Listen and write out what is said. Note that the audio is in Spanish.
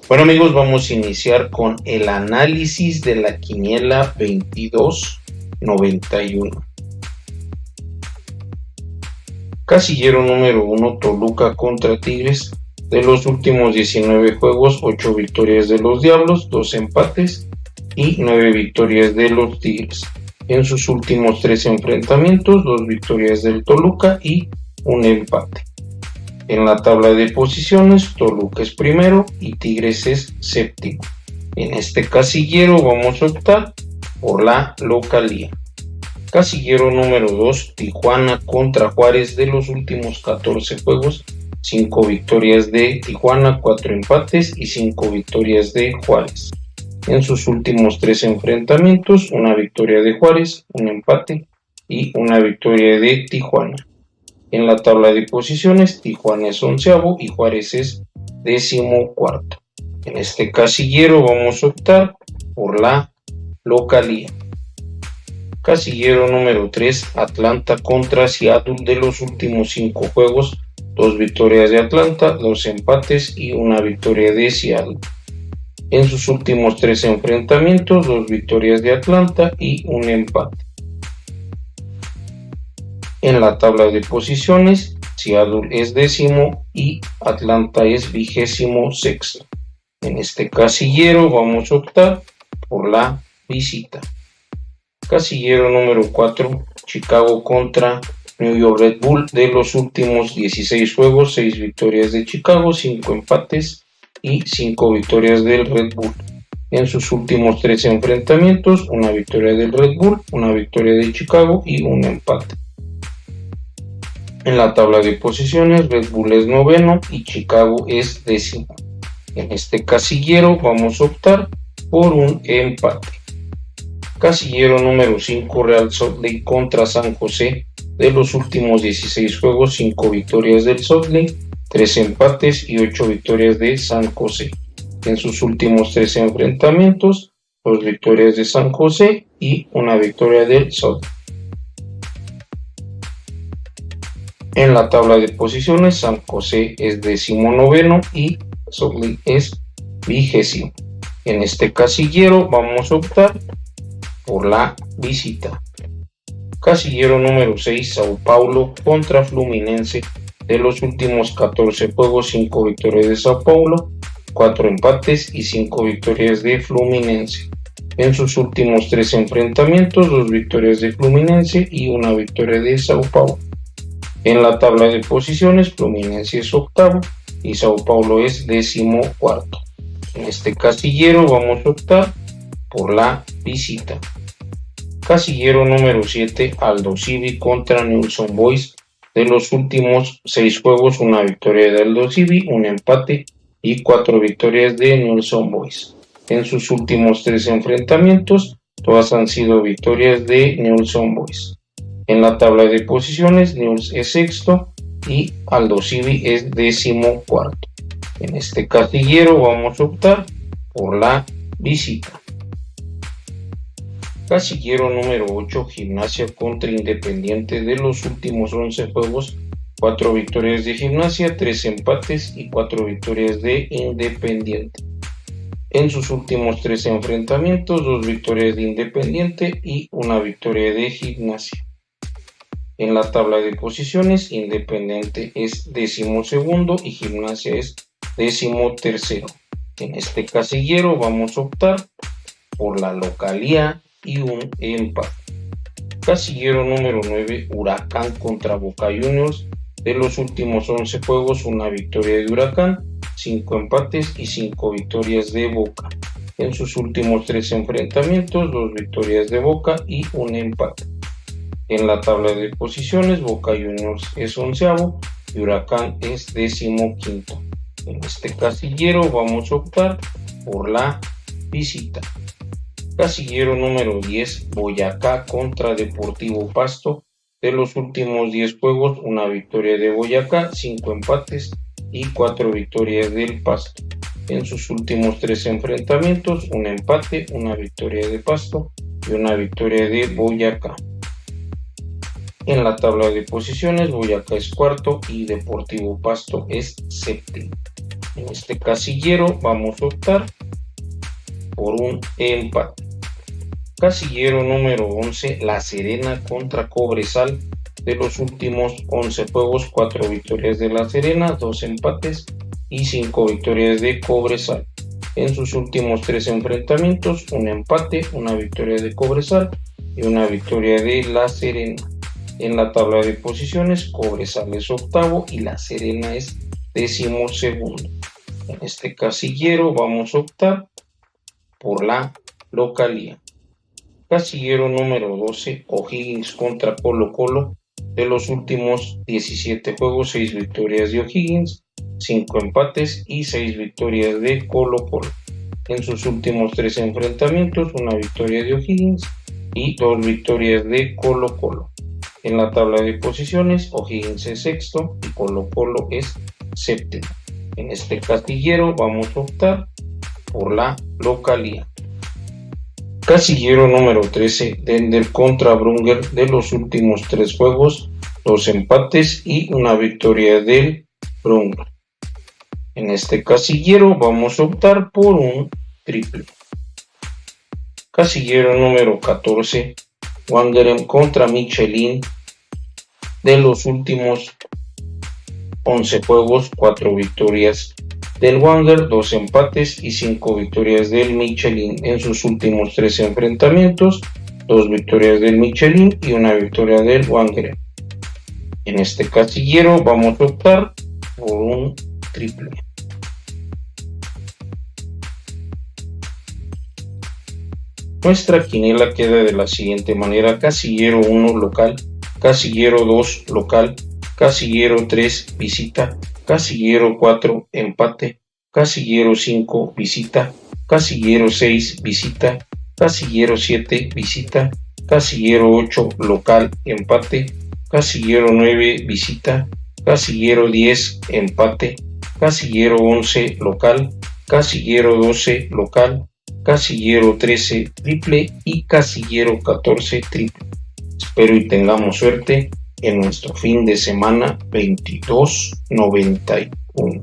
Bueno amigos, vamos a iniciar con el análisis de la quiniela 2291. Casillero número 1, Toluca contra Tigres. De los últimos 19 juegos, 8 victorias de los Diablos, 2 empates y 9 victorias de los Tigres. En sus últimos 3 enfrentamientos, 2 victorias del Toluca y un empate. En la tabla de posiciones, Toluca es primero y Tigres es séptimo. En este casillero vamos a optar por la localía. Casillero número 2, Tijuana contra Juárez. De los últimos 14 juegos, 5 victorias de Tijuana, 4 empates y 5 victorias de Juárez. En sus últimos 3 enfrentamientos, una victoria de Juárez, un empate y una victoria de Tijuana. En la tabla de posiciones, Tijuana es 11º y Juárez es 14º. En este casillero vamos a optar por la localía. Casillero número 3, Atlanta contra Seattle. De los últimos 5 juegos, 2 victorias de Atlanta, 2 empates y una victoria de Seattle. En sus últimos 3 enfrentamientos, 2 victorias de Atlanta y un empate. En la tabla de posiciones, Seattle es 10º y Atlanta es 26º. En este casillero vamos a optar por la visita. Casillero número 4, Chicago contra New York Red Bull. De los últimos 16 juegos, 6 victorias de Chicago, 5 empates y 5 victorias del Red Bull. En sus últimos 3 enfrentamientos, una victoria del Red Bull, una victoria de Chicago y un empate. En la tabla de posiciones, Red Bull es 9º y Chicago es 10º. En este casillero vamos a optar por un empate. Casillero número 5, Real Salt Lake contra San José. De los últimos 16 juegos, 5 victorias del Salt Lake, 3 empates y 8 victorias de San José. En sus últimos 3 enfrentamientos, 2 victorias de San José y una victoria del Salt Lake. En la tabla de posiciones, San José es 19º y Salt Lake es 20º. En este casillero vamos a optar por la visita. Casillero número 6, Sao Paulo contra Fluminense. De los últimos 14 juegos, 5 victorias de Sao Paulo, 4 empates y 5 victorias de Fluminense. En sus últimos 3 enfrentamientos, 2 victorias de Fluminense y una victoria de Sao Paulo. En la tabla de posiciones, Fluminense es 8º y Sao Paulo es 14º. En este casillero vamos a optar por la visita. Casillero número 7, Aldo Civi contra Newell's Old Boys. De los últimos 6 juegos, una victoria de Aldo Civi, un empate y 4 victorias de Newell's Old Boys. En sus últimos 3 enfrentamientos, todas han sido victorias de Newell's Old Boys. En la tabla de posiciones, Newell's es 6º y Aldo Civi es 14º. En este casillero vamos a optar por la visita. Casillero número 8, Gimnasia contra Independiente. De los últimos 11 juegos, 4 victorias de Gimnasia, 3 empates y 4 victorias de Independiente. En sus últimos 3 enfrentamientos, 2 victorias de Independiente y una victoria de Gimnasia. En la tabla de posiciones, Independiente es 12º y Gimnasia es 13º. En este casillero vamos a optar por la localía y un empate. Casillero número 9, Huracán contra Boca Juniors. De los últimos 11 juegos, una victoria de Huracán, 5 empates y 5 victorias de Boca. En sus últimos 3 enfrentamientos, 2 victorias de Boca y un empate. En la tabla de posiciones, Boca Juniors es 11º y Huracán es 15º. En este casillero vamos a optar por la visita. Casillero número 10, Boyacá contra Deportivo Pasto. De los últimos 10 juegos, una victoria de Boyacá, 5 empates y 4 victorias del Pasto. En sus últimos 3 enfrentamientos, un empate, una victoria de Pasto y una victoria de Boyacá. En la tabla de posiciones, Boyacá es 4º y Deportivo Pasto es 7º. En este casillero vamos a optar por un empate. Casillero número 11, La Serena contra Cobresal. De los últimos 11 juegos, 4 victorias de La Serena, 2 empates y 5 victorias de Cobresal. En sus últimos 3 enfrentamientos, un empate, una victoria de Cobresal y una victoria de La Serena. En la tabla de posiciones, Cobresal es octavo y La Serena es 12º. En este casillero vamos a optar por la localía. Casillero número 12, O'Higgins contra Colo-Colo. De los últimos 17 juegos, 6 victorias de O'Higgins, 5 empates y 6 victorias de Colo-Colo. En sus últimos 3 enfrentamientos, una victoria de O'Higgins y 2 victorias de Colo-Colo. En la tabla de posiciones, O'Higgins es sexto y Colo-Colo es séptimo. En este casillero vamos a optar por la localía. Casillero número 13, Dender contra Brunger. De los últimos 3 juegos, 2 empates y una victoria del Brunger. En este casillero vamos a optar por un triple. Casillero número 14, Wangerem contra Michelin. De los últimos 11 juegos, 4 victorias del Wanger, 2 empates y 5 victorias del Michelin. En sus últimos 3 enfrentamientos, 2 victorias del Michelin y una victoria del Wanger. En este casillero vamos a optar por un triple. Nuestra quiniela queda de la siguiente manera: casillero 1 local, casillero 2 local, casillero 3 visita, casillero 4 empate, casillero 5 visita, casillero 6 visita, casillero 7 visita, casillero 8 local empate, casillero 9 visita, casillero 10 empate, casillero 11 local, casillero 12 local, casillero 13 triple y casillero 14 triple. Espero y tengamos suerte en nuestro fin de semana 2291.